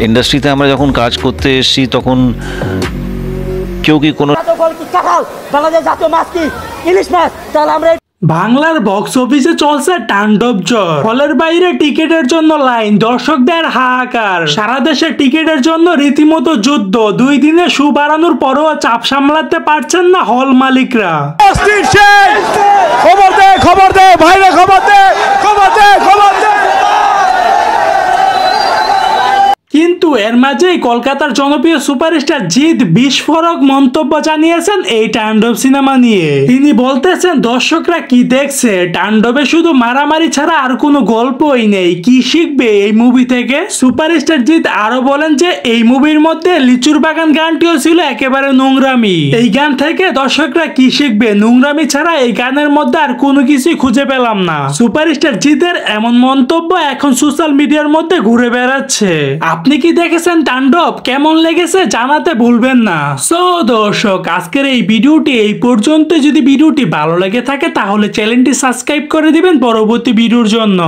ইন্ডাস্ট্রিতে আমরা যখন কাজ করতে এসেছি তখন কেউ কি কোনো বাংলার বক্স অফিসে চলছে তাণ্ডব জ্বর। হলের বাইরে টিকিটের জন্য লাইন, দর্শকদের হাহাকার। সারা দেশে টিকিটের জন্য রীতিমতো যুদ্ধ। 2 দিনে শো বাড়ানোর পরও চাপ সামলাতে পারছেন না হল মালিকরা। খবর দে, খবর দে, ভাইরে খবর দে, খবর দে, খবর দে। কিন্তু এর মাঝেই কলকাতার জনপ্রিয় সুপারস্টার জিৎ বিস্ফোরক মন্তব্য জানিয়েছেন এই তাণ্ডব সিনেমা নিয়ে। তিনি বলতেছেন, দর্শকরা কি দেখছে? তাণ্ডবে শুধু মারামারি ছাড়া আর কোনো গল্পই নেই। কি শিখবে এই মুভি থেকে? সুপারস্টার জিৎ আরো বলেন যে এই মুভির মধ্যে লিচুর বাগান গানটিও ছিল একেবারে নোংরামি। এই গান থেকে দর্শকরা কি শিখবে? নোংরামি ছাড়া এই গানের মধ্যে আর কোনো কিছুই খুঁজে পেলাম না। সুপারস্টার জিতের এমন মন্তব্য এখন সোশ্যাল মিডিয়ার মধ্যে ঘুরে বেড়াচ্ছে। আপনি কি দেখেছেন তাণ্ডব? কেমন লেগেছে জানাতে ভুলবেন না। সো দর্শক, আজকের এই ভিডিওটি এই পর্যন্ত। যদি ভিডিওটি ভালো লেগে থাকে তাহলে চ্যানেলটি সাবস্ক্রাইব করে দিবেন পরবর্তী ভিডিওর জন্য।